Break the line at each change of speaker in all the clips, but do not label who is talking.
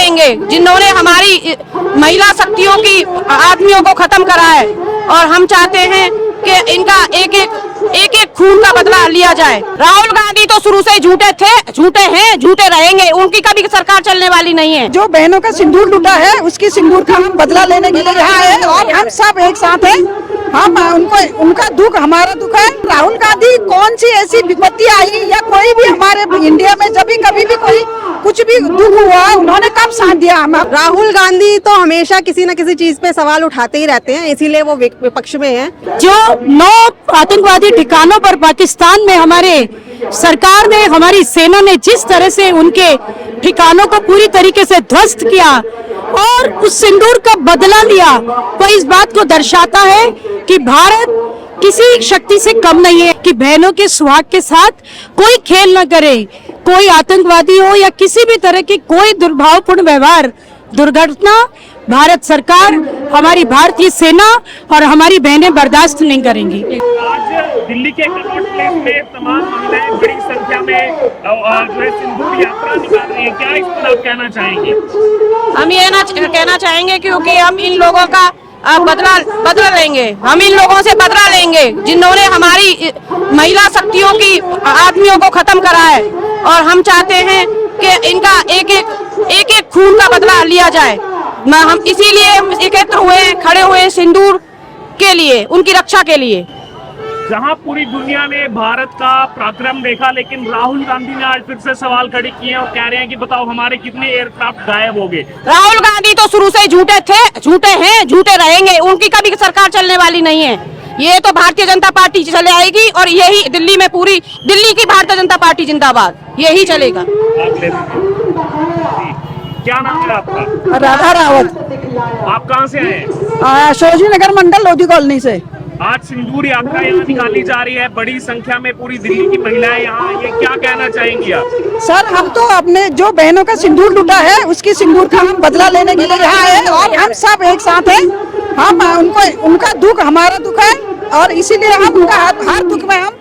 लेंगे जिन्होंने हमारी महिला शक्तियों की आदमियों को खत्म करा है। और हम चाहते हैं कि इनका एक एक खून का बदला लिया जाए। राहुल गांधी तो शुरू से झूठे थे, झूठे हैं, झूठे रहेंगे। उनकी कभी सरकार चलने वाली नहीं है।
जो बहनों का सिंदूर लूटा है उसकी सिंदूर का हम बदला लेने के लिए यहाँ है और हम सब एक साथ हैं। हम उनका दुख हमारा दुख है। राहुल गांधी कौन सी ऐसी विपत्ति आई या कोई भी हमारे इंडिया में जब भी कभी भी कोई कुछ भी दुख हुआ उन्होंने कब साथ दिया? हम
राहुल गांधी तो हमेशा किसी न किसी चीज पे सवाल उठाते ही रहते हैं, इसीलिए वो विपक्ष में हैं।
जो 9 आतंकवादी ठिकानों पर पाकिस्तान में हमारे सरकार ने, हमारी सेना ने जिस तरह से उनके ठिकानों को पूरी तरीके से ध्वस्त किया और उस सिंदूर का बदला लिया, वो इस बात को दर्शाता है कि भारत किसी शक्ति से कम नहीं है, कि बहनों के सुहाग के साथ कोई खेल न करे। कोई आतंकवादी हो या किसी भी तरह की कोई दुर्भावपूर्ण व्यवहार, दुर्घटना भारत सरकार, हमारी भारतीय सेना और हमारी बहनें बर्दाश्त नहीं करेंगी।
आज दिल्ली के कनॉट प्लेस में तमाम महिलाएं बड़ी संख्या में जो है सिंदूर यात्रा निकाल रही है, क्या इस पर आप कहना चाहेंगे?
हम ये कहना चाहेंगे क्योंकि हम इन लोगों का बदला लेंगे। हम इन लोगों से बदला लेंगे जिन्होंने हमारी महिला शक्तियों की आदमियों को खत्म करा है। और हम चाहते हैं कि इनका एक एक खून का बदला लिया जाए। हम इसीलिए एकत्र हुए, खड़े हुए सिंदूर के लिए, उनकी रक्षा के लिए।
जहां पूरी दुनिया ने भारत का पराक्रम देखा, लेकिन राहुल गांधी ने आज फिर से सवाल खड़े किए और कह रहे हैं कि बताओ हमारे कितने एयरक्राफ्ट गायब हो गए।
राहुल गांधी तो शुरू से झूठे थे, झूठे हैं, झूठे रहेंगे। उनकी कभी सरकार चलने वाली नहीं है। ये तो भारतीय जनता पार्टी चले आएगी और यही दिल्ली में, पूरी दिल्ली की भारतीय जनता पार्टी जिंदाबाद, यही चलेगा।
क्या नाम है आपका?
राधा रावत।
आप कहाँ से आए हैं?
शोजी नगर मंडल लोधी कॉलोनी से।
आज सिंदूर यात्रा यहाँ निकाली जा रही है, बड़ी संख्या में पूरी दिल्ली की महिलाएं यहाँ आई हैं, क्या कहना चाहेंगी आप?
सर हम तो अपने जो बहनों का सिंदूर लूटा है उसकी सिंदूर का हम बदला लेने के लिए यहाँ है और हम सब एक साथ हैं। हम उनका दुख हमारा दुख है और इसीलिए हम उनका हर दुख में, हम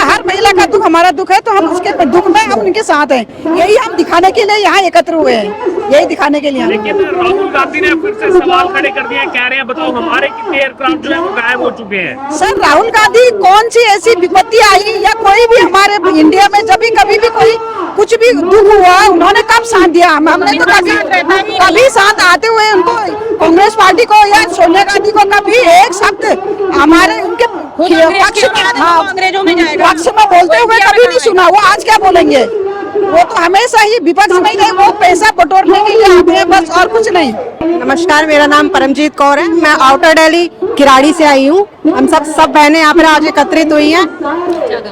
हर महिला का दुख हमारा दुख है, तो हम उसके दुख में हम उनके साथ हैं। यही हम दिखाने के लिए यहाँ एकत्र हुए हैं, यही दिखाने के लिए।
लेकिन राहुल गांधी ने फिर से सवाल खड़े कर दिए, कह रहे हैं बताओ हमारे कितने एयरक्राफ्ट जो है वो गायब हो चुके हैं।
सर राहुल गांधी कौन सी ऐसी विपत्ति आई या कोई भी हमारे इंडिया में जब भी कभी भी कोई कुछ भी दुख हुआ उन्होंने कब साथ दिया? हमने तो कभी साथ आते हुए उनको, कांग्रेस पार्टी को या सोनिया गांधी को कभी एक शब्द हमारे उनके पक्ष में बोलते हुए कभी नहीं सुना। वो आज क्या बोलेंगे? वो तो हमेशा ही विपक्ष में ही, वो पैसा बटोरने के लिए आते हैं बस, और कुछ नहीं।
नमस्कार, मेरा नाम परमजीत कौर है। मैं आउटर दिल्ली किराड़ी से आई हूँ। हम सब बहनें यहाँ पर आज एकत्रित हुई हैं।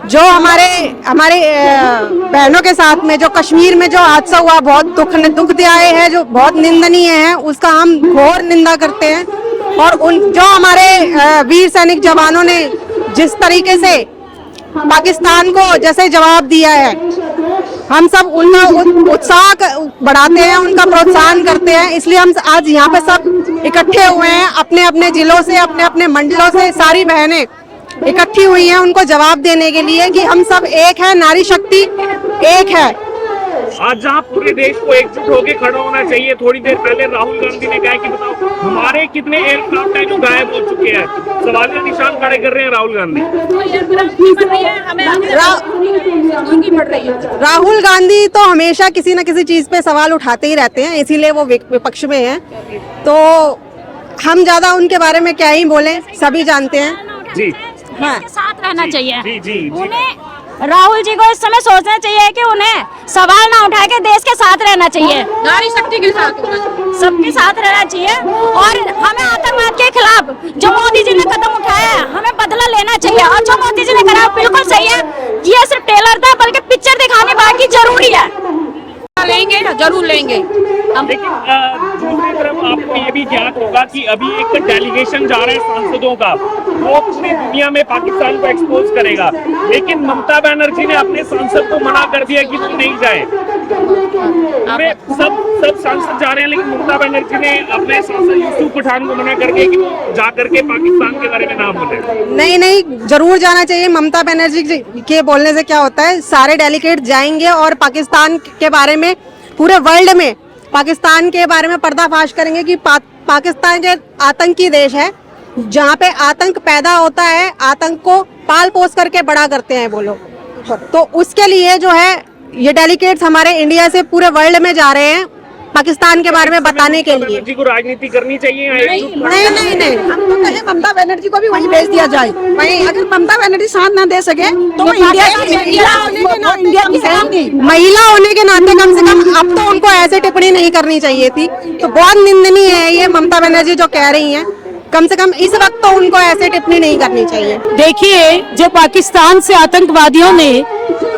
जो हमारे बहनों के साथ में जो कश्मीर में जो हादसा हुआ, बहुत दुखदायी है, जो बहुत निंदनीय है, उसका हम घोर निंदा करते हैं। और जो हमारे वीर सैनिक जवानों ने जिस तरीके से पाकिस्तान को जैसे जवाब दिया है, हम सब उनका उत्साह बढ़ाते हैं, उनका प्रोत्साहन करते हैं। इसलिए हम आज यहाँ पे सब इकट्ठे हुए हैं, अपने अपने जिलों से, अपने अपने मंडलों से सारी बहनें इकट्ठी हुई हैं उनको जवाब देने के लिए कि हम सब एक है, नारी शक्ति एक है।
आज जहाँ पूरे देश को एकजुट होकर खड़ा होना चाहिए, थोड़ी देर पहले राहुल गांधी ने कहा कि बताओ हमारे कितने एयरक्राफ्ट हैं जो गायब हो चुके हैं। सवालिया निशान खड़े कर रहे हैं राहुल गांधी।
राहुल गांधी तो हमेशा किसी न किसी चीज पे सवाल उठाते ही रहते हैं, इसीलिए वो विपक्ष में हैं। तो हम ज्यादा उनके बारे में क्या ही बोलें, सभी जानते हैं।
जी
हाँ, साथ रहना चाहिए।
जी जी जी।
उन्हें राहुल जी को इस समय सोचना चाहिए कि उन्हें सवाल ना उठा के देश के साथ रहना चाहिए,
नारी शक्ति के साथ,
सबके साथ रहना चाहिए। और हमें आतंकवाद के खिलाफ जो मोदी जी ने कदम उठाया है, हमें बदला लेना चाहिए। और जो मोदी जी ने करा बिल्कुल सही है। ये सिर्फ ट्रेलर था, बल्कि पिक्चर दिखाने बाकी जरूरी है।
लेंगे, जरूर लेंगे।
लेकिन दूसरी तरफ आपको ये भी ज्ञात होगा कि अभी एक डेलीगेशन जा रहा है सांसदों का, वो पूरी दुनिया में पाकिस्तान को एक्सपोज करेगा। लेकिन ममता बनर्जी ने अपने सांसद को मना कर दिया कि तुम नहीं जाए। सब सांसद जा रहे हैं, लेकिन ममता बनर्जी ने अपने सांसद यूसुफ पठान को मना करके कि वो जा करके पाकिस्तान के बारे में ना बोले।
नहीं, जरूर जाना चाहिए। ममता बनर्जी के बोलने से क्या होता है, सारे डेलीगेट जाएंगे और पाकिस्तान के बारे में पूरे वर्ल्ड में पाकिस्तान के बारे में पर्दाफाश करेंगे कि पाकिस्तान के आतंकी देश है, जहाँ पे आतंक पैदा होता है, आतंक को पाल पोस करके बड़ा करते हैं वो लोग। तो उसके लिए जो है ये डेलीगेट्स हमारे इंडिया से पूरे वर्ल्ड में जा रहे हैं पाकिस्तान के बारे में बताने के लिए।
जी को राजनीति करनी चाहिए
नहीं,
हम तो कहे ममता बनर्जी को भी वहीं भेज दिया जाए। वहीं अगर ममता बनर्जी साथ ना दे सके तो वो इंडिया की है नहीं।
महिला होने के नाते कम से कम अब तो उनको ऐसे टिप्पणी नहीं करनी चाहिए थी। तो बहुत निंदनीय है ये ममता बनर्जी जो कह रही हैं, कम से कम इस वक्त तो उनको ऐसे टिप्पणी नहीं करनी चाहिए।
देखिए, जो पाकिस्तान से आतंकवादियों ने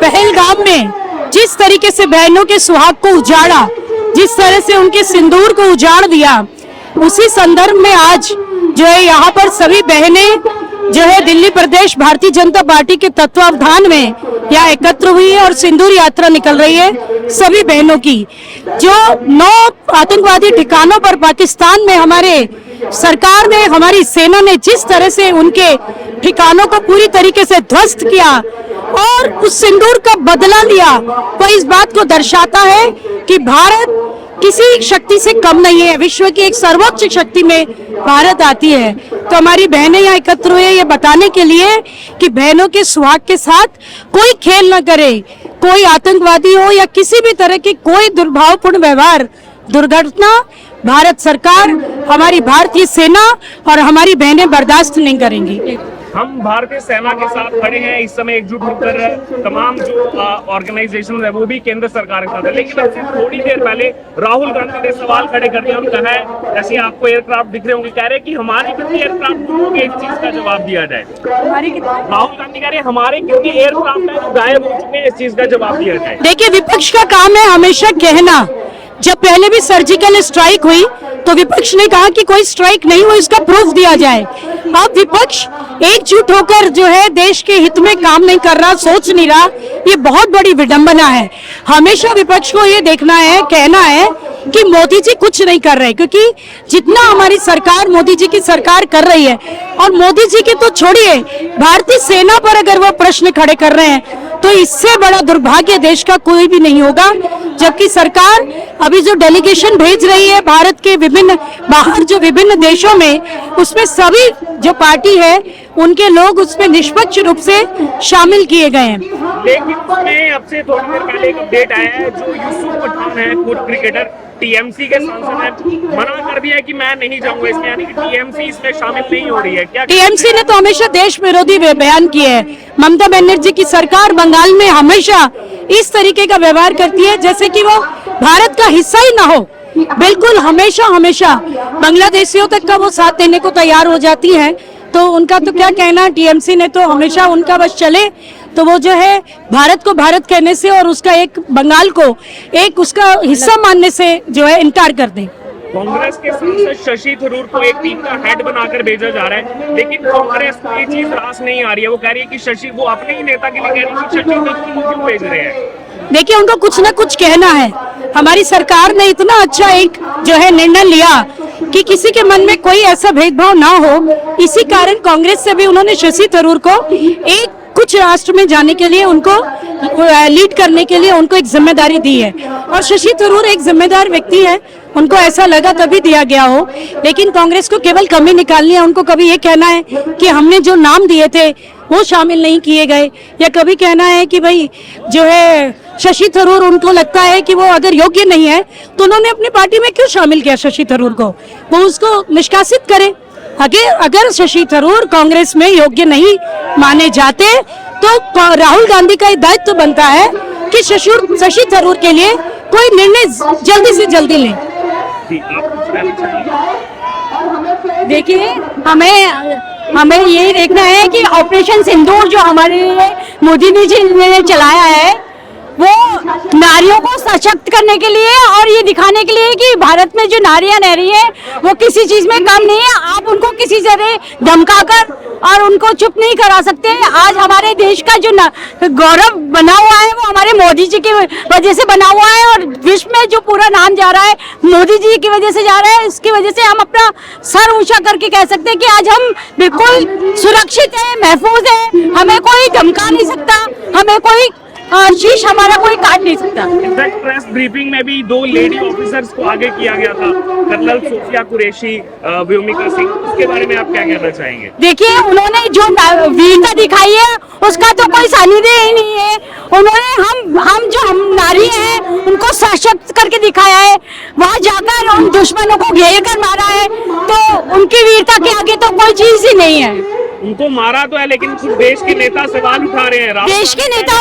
पहलगाम में जिस तरीके से बहनों के सुहाग को उजाड़ा, जिस तरह से उनके सिंदूर को उजाड़ दिया, उसी संदर्भ में आज जो है यहाँ पर सभी बहनें जो है दिल्ली प्रदेश भारतीय जनता पार्टी के तत्वावधान में यहाँ एकत्र हुई है और सिंदूर यात्रा निकल रही है सभी बहनों की। जो 9 आतंकवादी ठिकानों पर पाकिस्तान में हमारे सरकार ने, हमारी सेना ने जिस तरह से उनके ठिकानों को पूरी तरीके से ध्वस्त किया और उस सिंदूर का बदला लिया, वो इस बात को दर्शाता है कि भारत किसी शक्ति से कम नहीं है। विश्व की एक सर्वोच्च शक्ति में भारत आती है। तो हमारी बहनें यहाँ एकत्र हुए ये बताने के लिए कि बहनों के सुहाग के साथ कोई खेल न करे, कोई आतंकवादी हो या किसी भी तरह की कोई दुर्भावपूर्ण व्यवहार, दुर्घटना भारत सरकार, हमारी भारतीय सेना और हमारी बहनें बर्दाश्त नहीं करेंगी।
हम भारतीय सेना के साथ खड़े हैं इस समय एकजुट होकर। तमाम जो ऑर्गेनाइजेशन है वो भी केंद्र सरकार के साथ है। लेकिन अब से थोड़ी देर पहले राहुल गांधी ने सवाल खड़े कर दिया। उन्होंने कहा है, जैसे आपको एयरक्राफ्ट दिख रहे होंगे, कह रहे कि हमारी कितनी एयरक्राफ्ट को एक चीज का जवाब दिया जाए। राहुल गांधी कह रहे हमारे कितनी एयरक्राफ्ट है जो गायब हो चुके हैं, इस चीज का जवाब दिया जाए।
देखिए, विपक्ष का काम है हमेशा कहना। जब पहले भी सर्जिकल स्ट्राइक हुई तो विपक्ष ने कहा कि कोई स्ट्राइक नहीं हुई, इसका प्रूफ दिया जाए। अब विपक्ष एकजुट होकर जो है देश के हित में काम नहीं कर रहा, सोच नहीं रहा, ये बहुत बड़ी विडंबना है। हमेशा विपक्ष को ये देखना है, कहना है कि मोदी जी कुछ नहीं कर रहे, क्योंकि जितना हमारी सरकार, मोदी जी की सरकार कर रही है, और मोदी जी के तो छोड़िए, भारतीय सेना पर अगर वो प्रश्न खड़े कर रहे हैं तो इससे बड़ा दुर्भाग्य देश का कोई भी नहीं होगा। जबकि सरकार अभी जो डेलीगेशन भेज रही है भारत के बाहर जो विभिन्न देशों में, उसमें सभी जो पार्टी है उनके लोग उसमें निष्पक्ष रूप से शामिल किए गए हैं।
लेकिन उसमें अब से थोड़ी देर पहले एक अपडेट आया है, जो यूसुफ पठान है, पूर्व क्रिकेटर, टीएमसी के सांसद है, मना कर दिया कि मैं नहीं जाऊंगा इसमें, यानी कि टीएमसी इसमें शामिल नहीं हो रही है। क्या
टीएमसी ने तो हमेशा देश विरोधी बयान किए हैं। ममता बनर्जी की सरकार बंगाल में हमेशा इस तरीके का व्यवहार करती है जैसे कि वो भारत का हिस्सा ही ना हो। बिल्कुल, हमेशा बांग्लादेशियों तक का वो साथ देने को तैयार हो जाती है। तो उनका तो क्या कहना, टीएमसी ने तो हमेशा उनका बस चले तो वो जो है भारत को भारत कहने से और उसका एक बंगाल को एक उसका हिस्सा मानने से जो है इनकार कर दें।
कांग्रेस के सांसद शशि थरूर को एक टीम का हेड बनाकर भेजा जा रहा है, लेकिन कांग्रेस को ये चीज रास नहीं आ रही है। वो कह रही है कि शशि, वो अपने ही नेता के लिए कह रही है कि शशि थरूर को क्यों भेज रहे हैं।
देखिए, उनको कुछ ना कुछ कहना है। हमारी सरकार ने इतना अच्छा एक जो है निर्णय लिया कि किसी के मन में कोई ऐसा भेदभाव ना हो। इसी कारण कांग्रेस से भी उन्होंने शशि थरूर को एक कुछ राष्ट्र में जाने के लिए, उनको लीड करने के लिए उनको एक जिम्मेदारी दी है। और शशि थरूर एक जिम्मेदार व्यक्ति है, उनको ऐसा लगा तभी दिया गया हो। लेकिन कांग्रेस को केवल कमी निकालनी है। उनको कभी ये कहना है कि हमने जो नाम दिए थे वो शामिल नहीं किए गए, या कभी कहना है कि भाई जो है शशि थरूर, उनको लगता है कि वो अगर योग्य नहीं है तो उन्होंने अपनी पार्टी में क्यों शामिल किया शशि थरूर को, वो उसको निष्कासित करें। अगर शशि थरूर कांग्रेस में योग्य नहीं माने जाते तो राहुल गांधी का दायित्व बनता है कि शशि थरूर के लिए कोई निर्णय जल्दी से जल्दी लें।
देखिए, हमें ये देखना है कि ऑपरेशन सिंदूर जो हमारे मोदी जी ने चलाया है वो नारियों को सशक्त करने के लिए और ये दिखाने के लिए कि भारत में जो नारियां रह रही है वो किसी चीज में कम नहीं है। आप उनको किसी तरह धमकाकर और उनको चुप नहीं करा सकते। आज हमारे देश का जो गौरव बना हुआ है वो हमारे मोदी जी की वजह से बना हुआ है, और विश्व में जो पूरा नाम जा रहा है मोदी जी की वजह से जा रहा है। इसकी वजह से हम अपना सर ऊंचा करके कह सकते हैं कि आज हम बिल्कुल सुरक्षित हैं, महफूज हैं। हमें कोई धमका नहीं सकता, हमें कोई
शीश हमारा कोई काट नहीं सकता।
इनफैक्ट प्रेस ब्रीफिंग में भी 2 लेडी ऑफिसर्स को आगे किया गया था, कर्नल सोफिया कुरैशी, व्योमिका सिंह, उसके बारे में आप क्या कहना चाहेंगे?
देखिए, उन्होंने जो वीरता दिखाई है उसका तो कोई सानिध्य ही नहीं है। उन्होंने हम नारी हैं उनको सशक्त करके दिखाया है, वहां जाकर उन दुश्मनों को घेर कर मारा है, तो उनकी वीरता के आगे तो कोई चीज ही नहीं है।
उनको मारा तो है, लेकिन कुछ देश के नेता सवाल उठा रहे हैं।
देश के नेता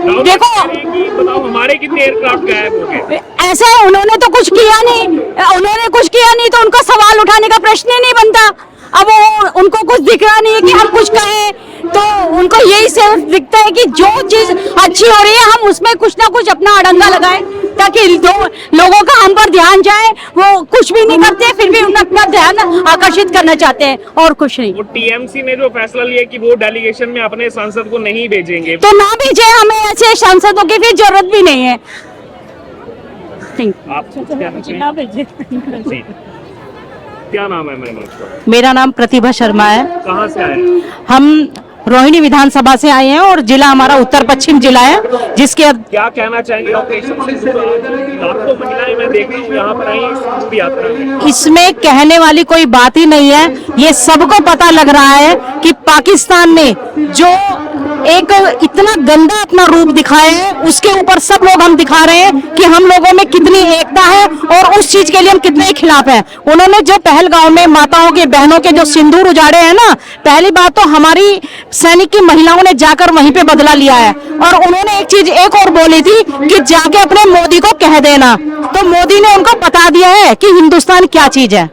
राहुल
देखो,
कह रहे हैं कि बताओ हमारे कितने एयरक्राफ्ट गायब हो गए।
ऐसे उन्होंने तो कुछ किया नहीं, तो उनका सवाल उठाने का प्रश्न ही नहीं बनता। अब उनको कुछ दिख रहा नहीं है कि हम कुछ कहें, तो उनको यही सिर्फ दिखता है कि जो चीज अच्छी हो रही है हम उसमें कुछ ना कुछ अपना अड़ंगा लगाएं, ताकि लोगों का हम पर ध्यान जाए। वो कुछ भी नहीं करते, फिर भी उन्हें अपना ध्यान आकर्षित करना चाहते हैं और कुछ नहीं।
वो टीएमसी ने जो फैसला लिया कि वो डेलीगेशन में अपने सांसद को नहीं भेजेंगे,
तो ना भेजे, हमें ऐसे सांसदों की फिर जरूरत भी नहीं है।
आप कुछ कहना चाहेंगे? जी। क्या नाम है मैम आपका?
मेरा नाम प्रतिभा शर्मा है।
कहाँ से आए हैं?
हम रोहिणी विधानसभा से आए हैं और जिला हमारा उत्तर पश्चिम जिला है, जिसके
क्या कहना चाहेंगे ऑपरेशन लाखों महिलाएं मैं देख रही हूँ यहाँ पर आई संयुक्त यात्रा में।
इसमें कहने वाली कोई बात ही नहीं है। ये सबको पता लग रहा है कि पाकिस्तान ने जो एक इतना गंदा अपना रूप दिखाया है, उसके ऊपर सब लोग हम दिखा रहे हैं कि हम लोगों में कितनी एकता है और उस चीज के लिए हम कितने खिलाफ हैं। उन्होंने जो पहलगांव में माताओं के, बहनों के जो सिंदूर उजाड़े हैं ना, पहली बात तो हमारी सैनिक की महिलाओं ने जाकर वहीं पे बदला लिया है। और उन्होंने एक चीज एक और बोली थी कि जाके अपने मोदी को कह देना, तो मोदी ने उनको बता दिया है कि हिंदुस्तान क्या चीज है।